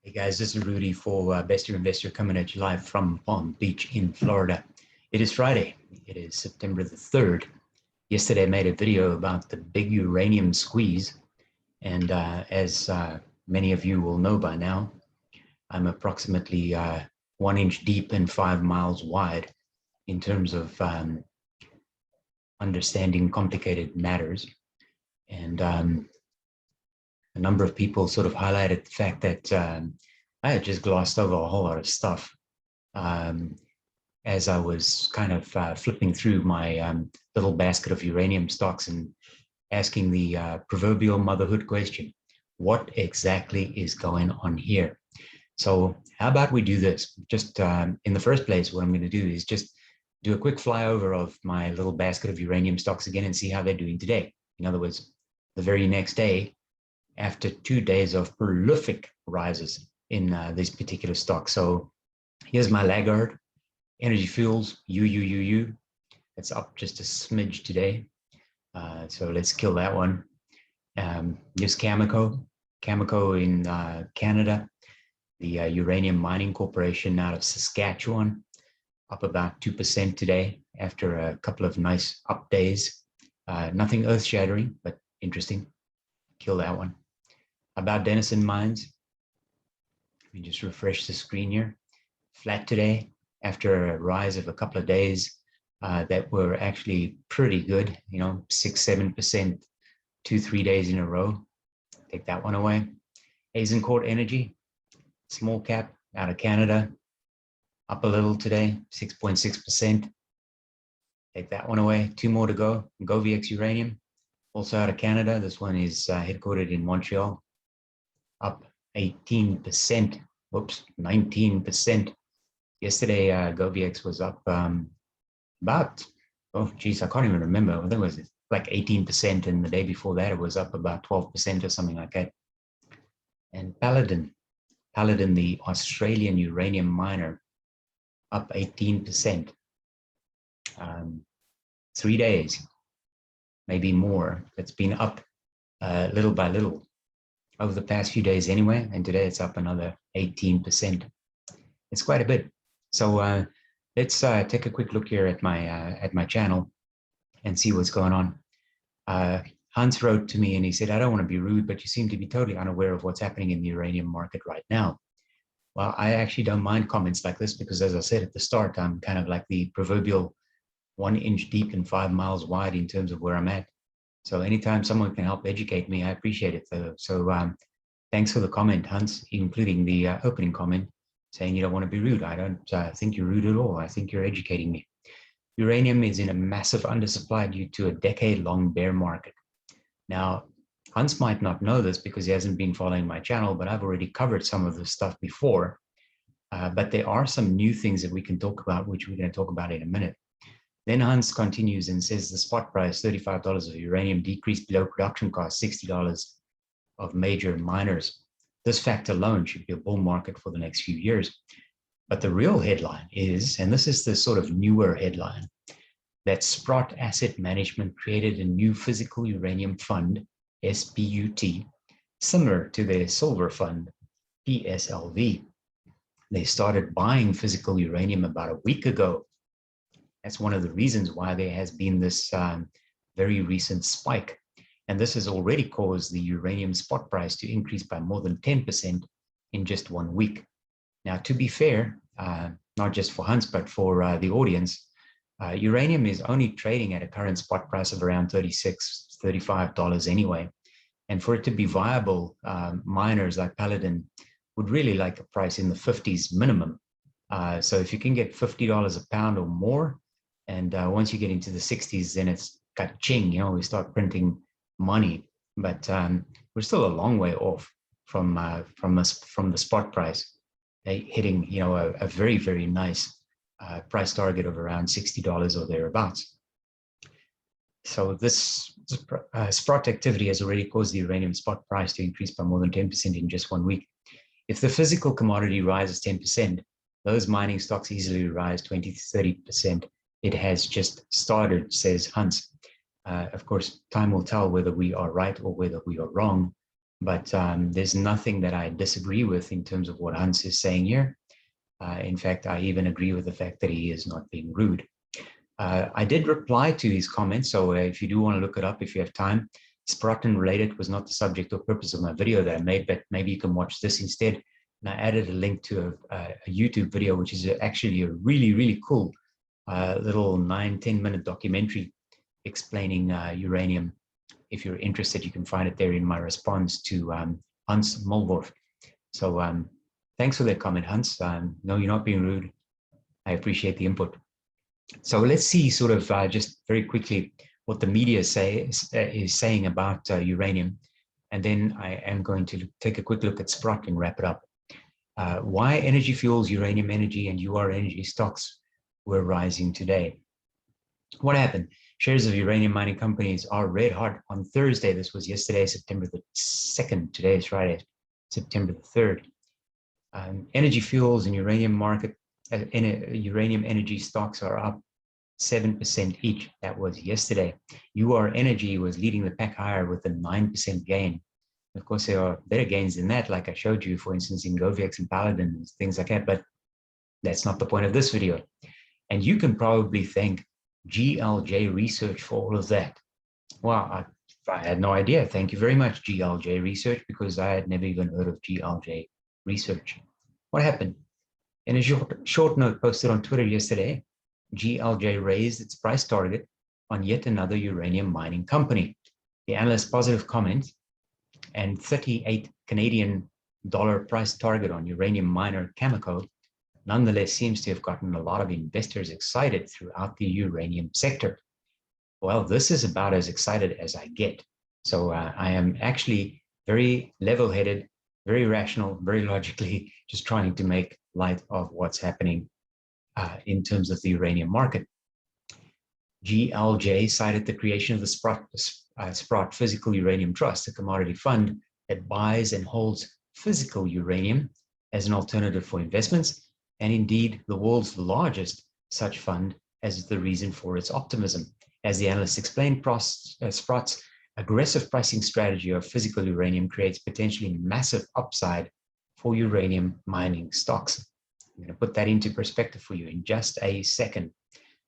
Hey guys, this is Rudy for Best Your Investor coming at you live from Palm Beach in Florida. It is Friday. It is September the 3rd. Yesterday I made a video about the big uranium squeeze. And as many of you will know by now, I'm approximately 1 inch deep and 5 miles wide in terms of understanding complicated matters. And a number of people sort of highlighted the fact that I had just glossed over a whole lot of stuff as I was kind of flipping through my little basket of uranium stocks and asking the proverbial motherhood question: what exactly is going on here? So how about we do this? Just in the first place, what I'm going to do is just do a quick flyover of my little basket of uranium stocks again and see how they're doing today. In other words, the very next day, after 2 days of prolific rises in this particular stock. So here's my laggard, Energy Fuels, UUUU. It's up just a smidge today. So let's kill that one. Here's Cameco. Cameco in Canada, the Uranium Mining Corporation out of Saskatchewan, up about 2% today after a couple of nice up days. Nothing earth-shattering, but interesting. Kill that one. About Denison mines, let me just refresh the screen here. Flat today after a rise of a couple of days that were actually pretty good, 6-7%, 2-3 days in a row. Take that one away. Azincourt Energy, small cap out of Canada, up a little today, 6.6%. Take that one away. 2 more to go. Goviex Uranium, also out of Canada. This one is headquartered in Montreal, up 18%, whoops, 19%. Yesterday, Goviex was up about, oh geez, I can't even remember. I think it was like 18%, and the day before that, it was up about 12% or something like that. And Paladin, the Australian uranium miner, up 18%. 3 days, maybe more. It's been up little by little over the past few days anyway, and today it's up another 18%. It's quite a bit. So let's take a quick look here at my channel and see what's going on. Hans wrote to me and he said, I don't want to be rude, but you seem to be totally unaware of what's happening in the uranium market right now. Well, I actually don't mind comments like this because, as I said at the start, I'm kind of like the proverbial 1 inch deep and 5 miles wide in terms of where I'm at. So anytime someone can help educate me, I appreciate it. So thanks for the comment, Hans, including the opening comment saying you don't want to be rude. I don't think you're rude at all. I think you're educating me. Uranium is in a massive undersupply due to a decade-long bear market. Now, Hans might not know this because he hasn't been following my channel, but I've already covered some of this stuff before. But there are some new things that we can talk about, which we're going to talk about in a minute. Then Hans continues and says the spot price, $35 of uranium, decreased below production cost, $60 of major miners. This fact alone should be a bull market for the next few years. But the real headline is, and this is the sort of newer headline, that Sprott Asset Management created a new physical uranium fund, SPUT, similar to their silver fund, PSLV. They started buying physical uranium about a week ago. That's one of the reasons why there has been this very recent spike. And this has already caused the uranium spot price to increase by more than 10% in just 1 week. Now, to be fair, not just for Hans, but for the audience, uranium is only trading at a current spot price of around $36, $35 anyway. And for it to be viable, miners like Paladin would really like a price in the 50s minimum. So if you can get $50 a pound or more, and once you get into the 60s, then it's got ching, we start printing money. But we're still a long way off from the spot price hitting, a very, very nice price target of around $60 or thereabouts. So this Sprott activity has already caused the uranium spot price to increase by more than 10% in just 1 week. If the physical commodity rises 10%, those mining stocks easily rise 20 to 30%. It has just started, says Hans. Of course, time will tell whether we are right or whether we are wrong. But there's nothing that I disagree with in terms of what Hans is saying here. In fact, I even agree with the fact that he is not being rude. I did reply to his comments, so if you do want to look it up, if you have time, Sprott and related was not the subject or purpose of my video that I made, but maybe you can watch this instead. And I added a link to a YouTube video, which is actually a really, really cool little 9-10 minute documentary explaining uranium. If you're interested, you can find it there in my response to Hans Mulvorf. So thanks for that comment, Hans. No, you're not being rude. I appreciate the input. So let's see sort of just very quickly what the media is saying about uranium. And then I am going to take a quick look at Sprott and wrap it up. Why Energy Fuels, Uranium Energy, and UR Energy stocks were rising today. What happened? Shares of uranium mining companies are red hot on Thursday. This was yesterday, September the 2nd. Today is Friday, September the 3rd. Energy Fuels and uranium market, uranium energy stocks are up 7% each. That was yesterday. UR Energy was leading the pack higher with a 9% gain. Of course, there are better gains than that, like I showed you, for instance, in Goviex and Paladin and things like that, but that's not the point of this video. And you can probably thank GLJ Research for all of that. Well, I had no idea. Thank you very much, GLJ Research, because I had never even heard of GLJ Research. What happened? In a short note posted on Twitter yesterday, GLJ raised its price target on yet another uranium mining company. The analyst's positive comment and 38 Canadian dollar price target on uranium miner Cameco nonetheless seems to have gotten a lot of investors excited throughout the uranium sector. Well, this is about as excited as I get. So I am actually very level-headed, very rational, very logically just trying to make light of what's happening in terms of the uranium market. GLJ cited the creation of the Sprott Physical Uranium Trust, a commodity fund that buys and holds physical uranium as an alternative for investments, and indeed the world's largest such fund, as the reason for its optimism. As the analyst explained, Sprott's aggressive pricing strategy of physical uranium creates potentially massive upside for uranium mining stocks. I'm going to put that into perspective for you in just a second.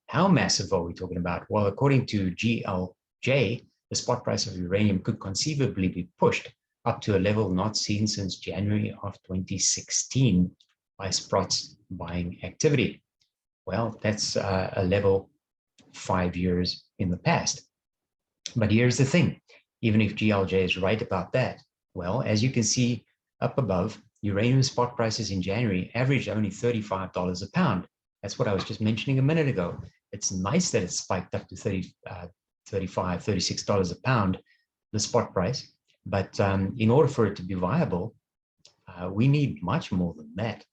How massive are we talking about? Well, according to GLJ, the spot price of uranium could conceivably be pushed up to a level not seen since January of 2016 by Sprott's buying activity. Well, that's a level 5 years in the past. But here's the thing, even if GLJ is right about that, well, as you can see up above, uranium spot prices in January averaged only $35 a pound. That's what I was just mentioning a minute ago. It's nice that it spiked up to $35, $36 a pound, the spot price. But in order for it to be viable, we need much more than that.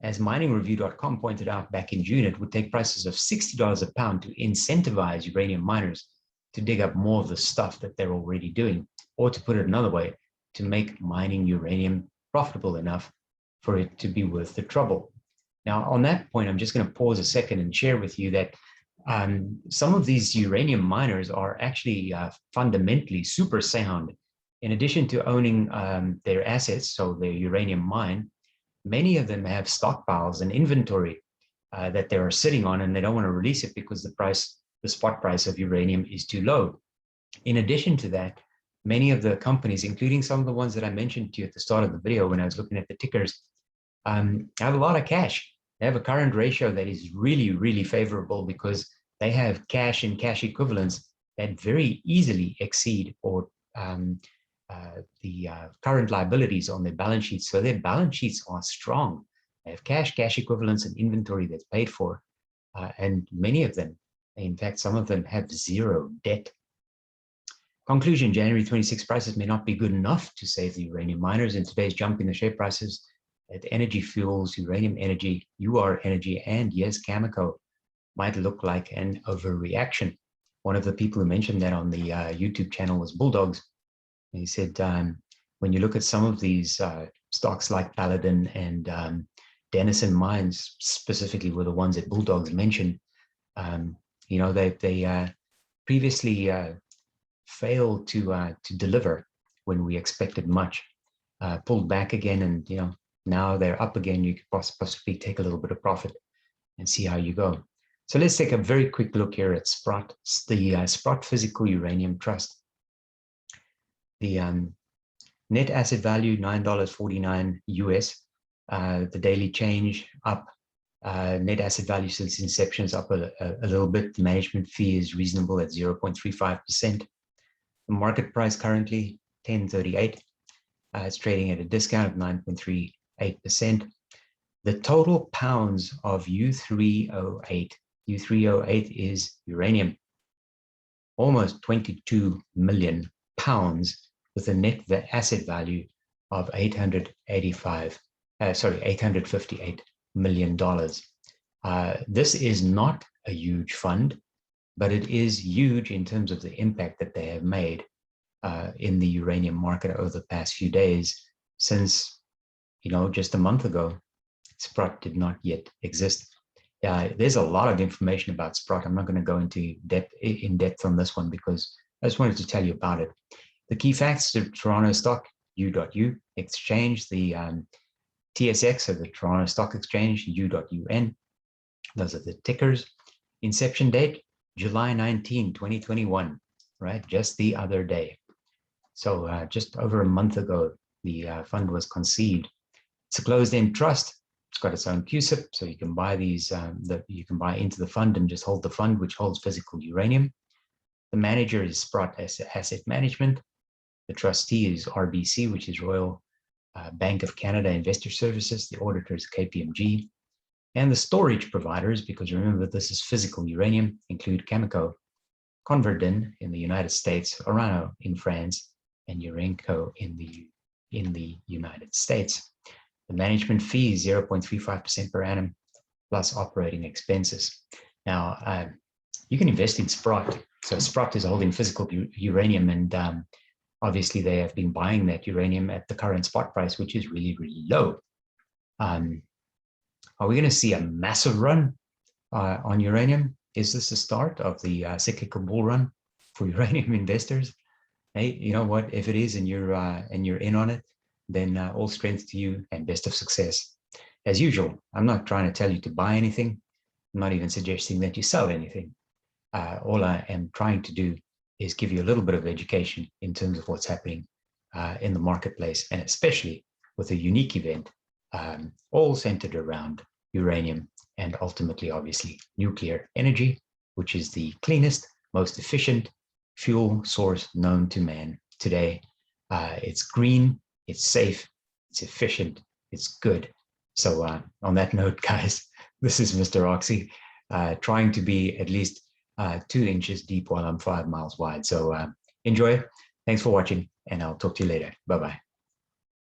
As miningreview.com pointed out back in June, it would take prices of $60 a pound to incentivize uranium miners to dig up more of the stuff that they're already doing, or to put it another way, to make mining uranium profitable enough for it to be worth the trouble. Now, on that point, I'm just going to pause a second and share with you that some of these uranium miners are actually fundamentally super sound. In addition to owning their assets, so their uranium mine, many of them have stockpiles and inventory that they are sitting on, and they don't want to release it because the spot price of uranium is too low. In addition to that, many of the companies, including some of the ones that I mentioned to you at the start of the video when I was looking at the tickers, have a lot of cash. They have a current ratio that is really, really favorable because they have cash and cash equivalents that very easily exceed or the current liabilities on their balance sheets. So their balance sheets are strong. They have cash, cash equivalents, and inventory that's paid for. And many of them, in fact, some of them have zero debt. Conclusion, January 26 prices may not be good enough to save the uranium miners, and today's jump in the share prices at Energy Fuels, Uranium Energy, UR Energy, and yes, Cameco might look like an overreaction. One of the people who mentioned that on the YouTube channel was Bulldogs. And he said, when you look at some of these stocks like Paladin and Denison mines, specifically were the ones that Bulldogs mentioned, you know, they previously failed to deliver when we expected much, pulled back again, and now they're up again. You could possibly take a little bit of profit and see how you go. So let's take a very quick look here at Sprott, the Sprott Physical Uranium Trust. The net asset value, $9.49 US. The daily change up. Net asset value since inception is up a little bit. The management fee is reasonable at 0.35%. The market price currently, $10.38. It's trading at a discount of 9.38%. The total pounds of U308 is uranium, almost 22 million pounds, with a net asset value of $858 million. This is not a huge fund, but it is huge in terms of the impact that they have made in the uranium market over the past few days, since just a month ago Sprott did not yet exist. There's a lot of information about Sprott. I'm not going to go into in depth on this one because I just wanted to tell you about it. The key facts: the Toronto Stock U.U exchange, the TSX, or the Toronto Stock Exchange, U.UN. Those are the tickers. Inception date, July 19, 2021, right? Just the other day. So just over a month ago, the fund was conceived. It's a closed-end trust. It's got its own QSIP, so you can buy these. You can buy into the fund and just hold the fund, which holds physical uranium. The manager is Sprott Asset Management. The trustee is RBC, which is Royal Bank of Canada Investor Services. The auditor is KPMG. And the storage providers, because remember this is physical uranium, include Cameco, Converdyn in the United States, Orano in France, and Urenco in the United States. The management fee is 0.35% per annum plus operating expenses. Now, you can invest in Sprott. So Sprott is holding physical uranium, and obviously they have been buying that uranium at the current spot price, which is really, really low. Are we going to see a massive run on uranium? Is this the start of the cyclical bull run for uranium investors? Hey, you know what? If it is, and you're in on it, then all strength to you and best of success. As usual, I'm not trying to tell you to buy anything. I'm not even suggesting that you sell anything. All I am trying to do is give you a little bit of education in terms of what's happening in the marketplace, and especially with a unique event, all centered around uranium and ultimately, obviously, nuclear energy, which is the cleanest, most efficient fuel source known to man today. It's green, it's safe, it's efficient, it's good. So on that note, guys, this is Mr. Oxy, trying to be at least 2 inches deep while I'm 5 miles wide. So enjoy. Thanks for watching, and I'll talk to you later. Bye-bye.